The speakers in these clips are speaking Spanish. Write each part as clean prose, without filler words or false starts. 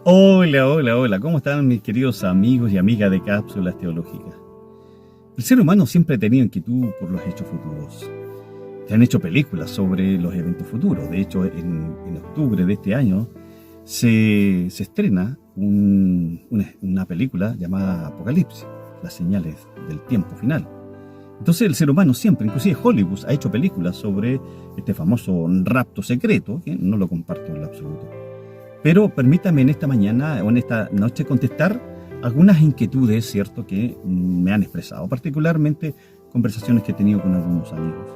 Hola, hola, hola. ¿Cómo están mis queridos amigos y amigas de Cápsulas Teológicas? El ser humano siempre ha tenido inquietud por los hechos futuros. Se han hecho películas sobre los eventos futuros. De hecho, en octubre de este año se estrena una película llamada Apocalipsis, las señales del tiempo final. Entonces el ser humano siempre, inclusive Hollywood, ha hecho películas sobre este famoso rapto secreto, que no lo comparto en lo absoluto. Pero permítame en esta mañana o en esta noche contestar algunas inquietudes, ¿cierto?, que me han expresado, particularmente conversaciones que he tenido con algunos amigos.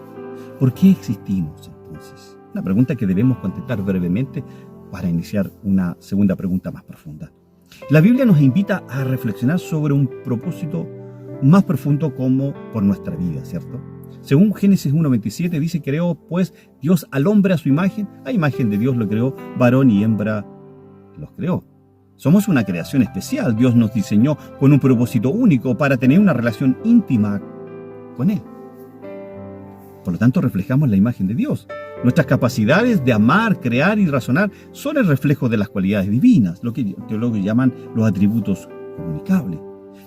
¿Por qué existimos entonces? Una pregunta que debemos contestar brevemente para iniciar una segunda pregunta más profunda. La Biblia nos invita a reflexionar sobre un propósito más profundo como por nuestra vida, ¿cierto? Según Génesis 1:27 dice: creó pues Dios al hombre a su imagen, a imagen de Dios lo creó, varón y hembra los creó. Somos una creación especial. Dios nos diseñó con un propósito único para tener una relación íntima con Él. Por lo tanto, reflejamos la imagen de Dios. Nuestras capacidades de amar, crear y razonar son el reflejo de las cualidades divinas, lo que teólogos llaman los atributos comunicables.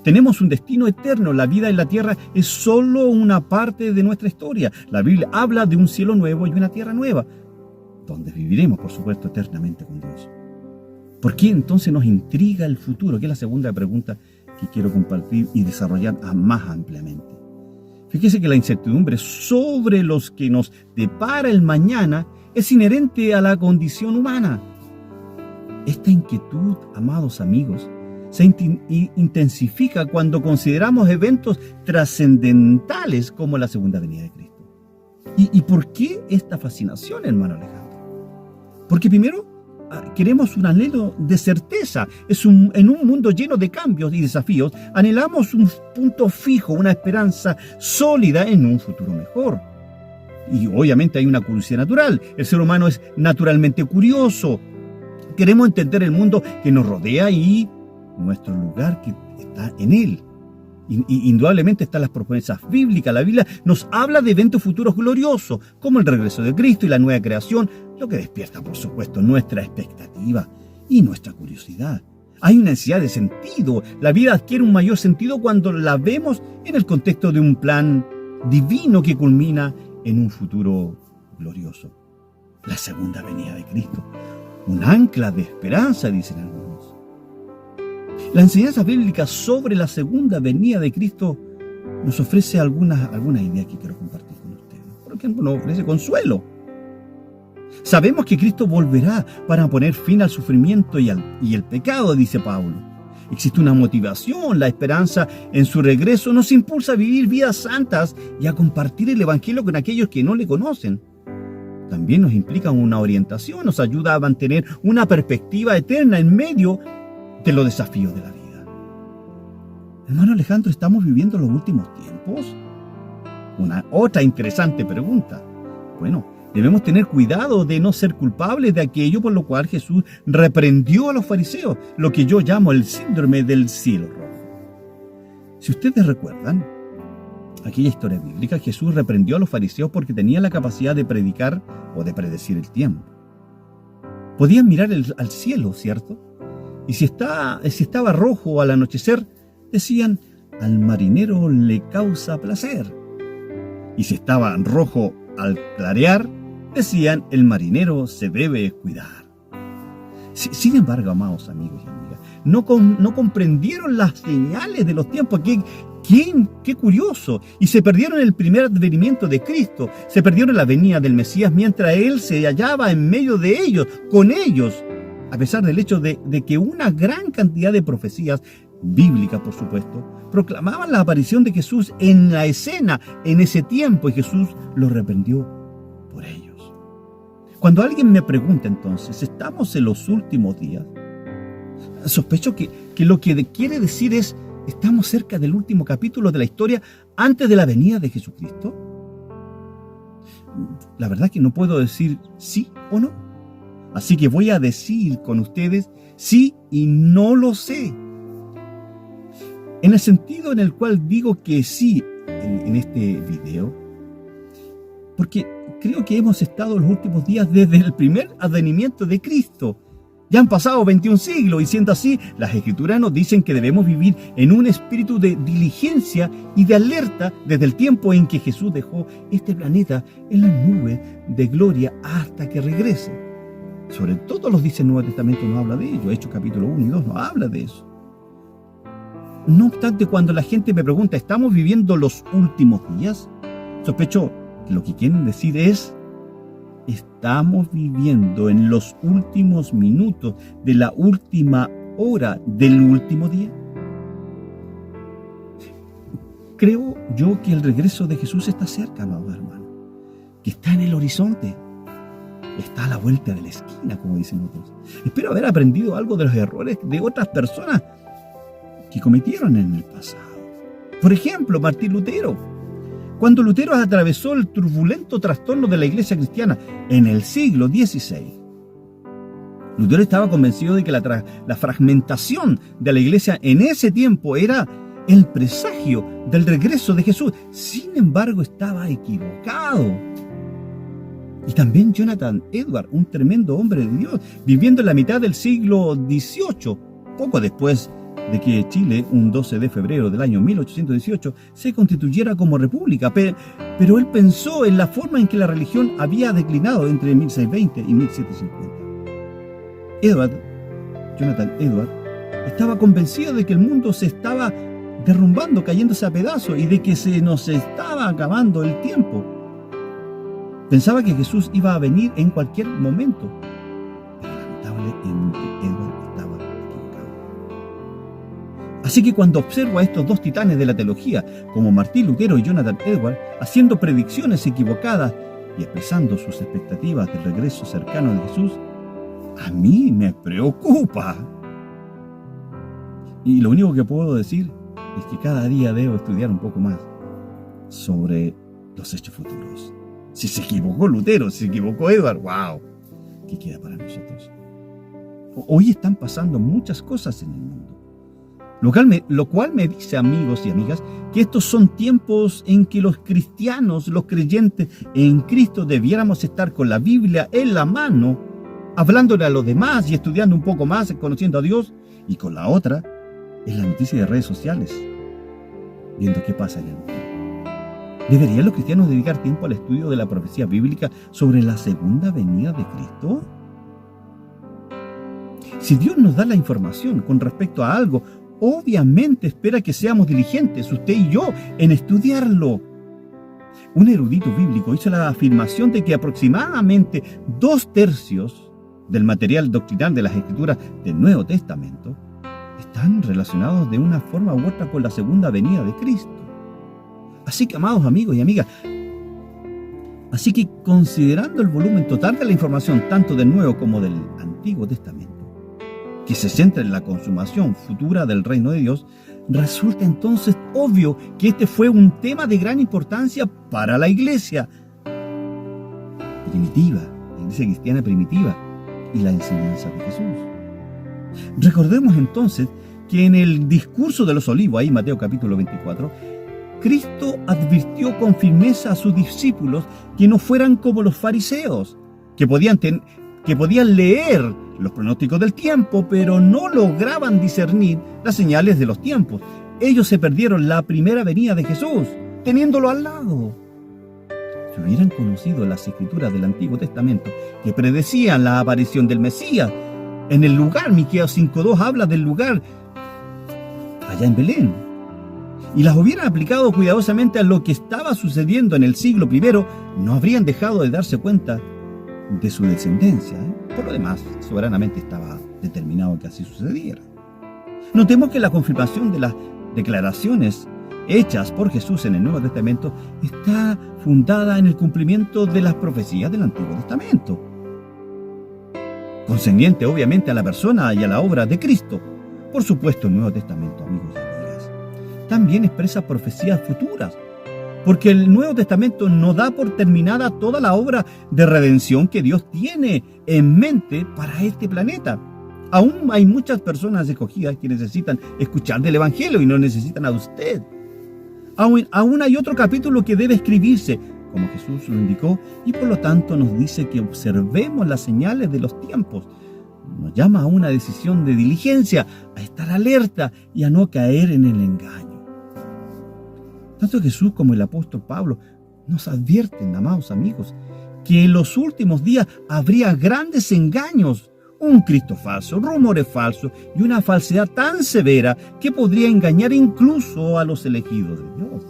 Tenemos un destino eterno. La vida en la tierra es solo una parte de nuestra historia. La Biblia habla de un cielo nuevo y una tierra nueva, donde viviremos, por supuesto, eternamente con Dios. ¿Por qué entonces nos intriga el futuro? Que es la segunda pregunta que quiero compartir y desarrollar más ampliamente. Fíjese que la incertidumbre sobre los que nos depara el mañana es inherente a la condición humana. Esta inquietud, amados amigos, se intensifica cuando consideramos eventos trascendentales como la segunda venida de Cristo. ¿Y por qué esta fascinación, hermano Alejandro? Porque primero, queremos un anhelo de certeza. En un mundo lleno de cambios y desafíos, anhelamos un punto fijo, una esperanza sólida en un futuro mejor. Y obviamente hay una curiosidad natural. El ser humano es naturalmente curioso. Queremos entender el mundo que nos rodea y nuestro lugar que está en él. Indudablemente están las promesas bíblicas. La Biblia nos habla de eventos futuros gloriosos, como el regreso de Cristo y la nueva creación, lo que despierta, por supuesto, nuestra expectativa y nuestra curiosidad. Hay una necesidad de sentido. La vida adquiere un mayor sentido cuando la vemos en el contexto de un plan divino que culmina en un futuro glorioso. La segunda venida de Cristo, un ancla de esperanza, dicen algunos. La enseñanza bíblica sobre la segunda venida de Cristo nos ofrece algunas ideas que quiero compartir con ustedes. Por ejemplo, nos ofrece consuelo. Sabemos que Cristo volverá para poner fin al sufrimiento y el pecado, dice Pablo. Existe una motivación. La esperanza en su regreso nos impulsa a vivir vidas santas y a compartir el Evangelio con aquellos que no le conocen. También nos implica una orientación, nos ayuda a mantener una perspectiva eterna en medio de los desafíos de la vida. Hermano Alejandro, ¿estamos viviendo los últimos tiempos? Otra interesante pregunta. Bueno, debemos tener cuidado de no ser culpables de aquello por lo cual Jesús reprendió a los fariseos, lo que yo llamo el síndrome del cielo rojo. Si ustedes recuerdan aquella historia bíblica, Jesús reprendió a los fariseos porque tenían la capacidad de predicar o de predecir el tiempo. Podían mirar al cielo, ¿cierto? Y si estaba rojo al anochecer, decían: al marinero le causa placer. Y si estaba rojo al clarear, decían: el marinero se debe cuidar. Sin embargo, amados amigos y amigas, no comprendieron las señales de los tiempos. Qué curioso. Y se perdieron el primer advenimiento de Cristo. Se perdieron la venida del Mesías mientras Él se hallaba en medio de ellos, con ellos. A pesar del hecho de que una gran cantidad de profecías bíblicas, por supuesto, proclamaban la aparición de Jesús en la escena en ese tiempo, y Jesús los reprendió por ellos. Cuando alguien me pregunta entonces, ¿estamos en los últimos días?, sospecho que lo que quiere decir es: ¿estamos cerca del último capítulo de la historia antes de la venida de Jesucristo? La verdad es que no puedo decir sí o no. Así que voy a decir con ustedes sí y no lo sé. En el sentido en el cual digo que sí en este video, porque creo que hemos estado los últimos días desde el primer advenimiento de Cristo. Ya han pasado 21 siglos y siendo así, las Escrituras nos dicen que debemos vivir en un espíritu de diligencia y de alerta desde el tiempo en que Jesús dejó este planeta en las nubes de gloria hasta que regrese. Sobre todo los dice el Nuevo Testamento, no habla de ello. Hechos capítulo 1 y 2 no habla de eso. No obstante, cuando la gente me pregunta, ¿estamos viviendo los últimos días? Sospecho que lo que quieren decir es, estamos viviendo en los últimos minutos de la última hora del último día. Creo yo que el regreso de Jesús está cerca, amados hermanos, que está en el horizonte, está a la vuelta de la esquina, como dicen otros. Espero haber aprendido algo de los errores de otras personas que cometieron en el pasado. Por ejemplo, Martín Lutero. Cuando Lutero atravesó el turbulento trastorno de la iglesia cristiana en el siglo XVI, Lutero estaba convencido de que la fragmentación de la iglesia en ese tiempo era el presagio del regreso de Jesús. Sin embargo, estaba equivocado. Y también Jonathan Edwards, un tremendo hombre de Dios, viviendo en la mitad del siglo XVIII, poco después de que Chile, un 12 de febrero del año 1818, se constituyera como república, pero él pensó en la forma en que la religión había declinado entre 1620 y 1750. Jonathan Edwards, estaba convencido de que el mundo se estaba derrumbando, cayéndose a pedazos, y de que se nos estaba acabando el tiempo. Pensaba que Jesús iba a venir en cualquier momento, pero lamentablemente Edwards estaba equivocado. Así que cuando observo a estos dos titanes de la teología, como Martín Lutero y Jonathan Edwards, haciendo predicciones equivocadas y expresando sus expectativas del regreso cercano de Jesús, a mí me preocupa. Y lo único que puedo decir es que cada día debo estudiar un poco más sobre los hechos futuros. Si se equivocó Lutero, si se equivocó Edwards, ¡wow! ¿Qué queda para nosotros? Hoy están pasando muchas cosas en el mundo. Lo cual me dice, amigos y amigas, que estos son tiempos en que los cristianos, los creyentes en Cristo, debiéramos estar con la Biblia en la mano, hablándole a los demás y estudiando un poco más, conociendo a Dios, y con la otra, en las noticias de redes sociales, viendo qué pasa en el mundo. ¿Deberían los cristianos dedicar tiempo al estudio de la profecía bíblica sobre la segunda venida de Cristo? Si Dios nos da la información con respecto a algo, obviamente espera que seamos diligentes, usted y yo, en estudiarlo. Un erudito bíblico hizo la afirmación de que aproximadamente 2/3 del material doctrinal de las Escrituras del Nuevo Testamento están relacionados de una forma u otra con la segunda venida de Cristo. Así que, amados amigos y amigas, considerando el volumen total de la información, tanto del Nuevo como del Antiguo Testamento, que se centra en la consumación futura del reino de Dios, resulta entonces obvio que este fue un tema de gran importancia para la iglesia primitiva, la iglesia cristiana primitiva, y la enseñanza de Jesús. Recordemos entonces que en el discurso de los olivos, ahí Mateo capítulo 24, Cristo advirtió con firmeza a sus discípulos que no fueran como los fariseos, que podían leer los pronósticos del tiempo, pero no lograban discernir las señales de los tiempos. Ellos se perdieron la primera venida de Jesús, teniéndolo al lado. Si hubieran conocido las escrituras del Antiguo Testamento que predecían la aparición del Mesías en el lugar, Miqueas 5:2 habla del lugar allá en Belén, y las hubieran aplicado cuidadosamente a lo que estaba sucediendo en el siglo I, no habrían dejado de darse cuenta de su descendencia. Por lo demás, soberanamente estaba determinado que así sucediera. Notemos que la confirmación de las declaraciones hechas por Jesús en el Nuevo Testamento está fundada en el cumplimiento de las profecías del Antiguo Testamento, concerniente obviamente a la persona y a la obra de Cristo. Por supuesto, el Nuevo Testamento, amigos y amigas, también expresa profecías futuras, porque el Nuevo Testamento no da por terminada toda la obra de redención que Dios tiene en mente para este planeta. Aún hay muchas personas escogidas que necesitan escuchar del Evangelio y no necesitan a usted. Aún hay otro capítulo que debe escribirse, como Jesús lo indicó, y por lo tanto nos dice que observemos las señales de los tiempos. nos llama a una decisión de diligencia, a estar alerta y a no caer en el engaño. Tanto Jesús como el apóstol Pablo nos advierten, amados amigos, que en los últimos días habría grandes engaños, un Cristo falso, rumores falsos y una falsedad tan severa que podría engañar incluso a los elegidos de Dios.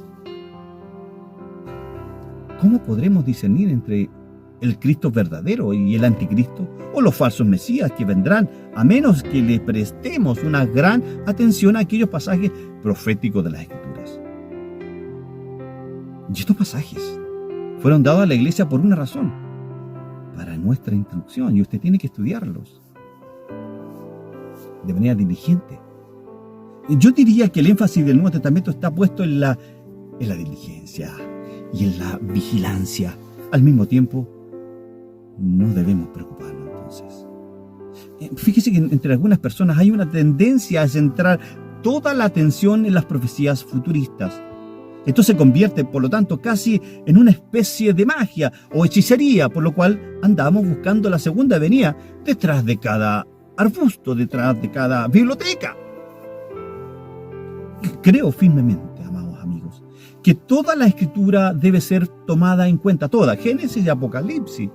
¿Cómo podremos discernir entre el Cristo verdadero y el anticristo o los falsos mesías que vendrán, a menos que le prestemos una gran atención a aquellos pasajes proféticos de las Escrituras? Y estos pasajes fueron dados a la iglesia por una razón, para nuestra instrucción, y usted tiene que estudiarlos de manera diligente. Yo diría que el énfasis del Nuevo Testamento está puesto en la diligencia y en la vigilancia. Al mismo tiempo, no debemos preocuparnos entonces. Fíjese que entre algunas personas hay una tendencia a centrar toda la atención en las profecías futuristas. Esto se convierte, por lo tanto, casi en una especie de magia o hechicería, por lo cual andamos buscando la segunda venida detrás de cada arbusto, detrás de cada biblioteca. Creo firmemente, amados amigos, que toda la Escritura debe ser tomada en cuenta, toda, Génesis y Apocalipsis.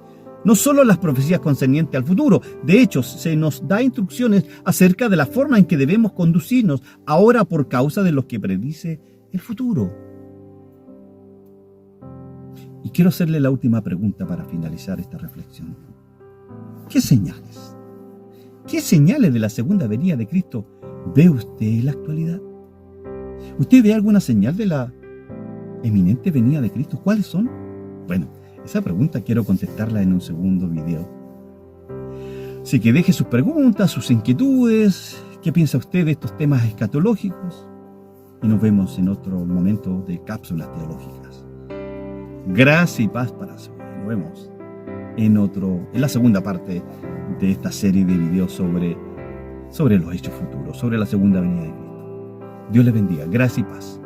No solo las profecías concernientes al futuro. De hecho, se nos da instrucciones acerca de la forma en que debemos conducirnos ahora por causa de lo que predice el futuro. Y quiero hacerle la última pregunta para finalizar esta reflexión. ¿Qué señales? ¿Qué señales de la segunda venida de Cristo ve usted en la actualidad? ¿Usted ve alguna señal de la eminente venida de Cristo? ¿Cuáles son? Bueno, esa pregunta quiero contestarla en un segundo video. Así que deje sus preguntas, sus inquietudes. ¿Qué piensa usted de estos temas escatológicos? Y nos vemos en otro momento de Cápsulas Teológicas. Gracia y paz para su vida. Nos vemos en la segunda parte de esta serie de videos sobre los hechos futuros, sobre la segunda venida de Cristo. Dios les bendiga. Gracia y paz.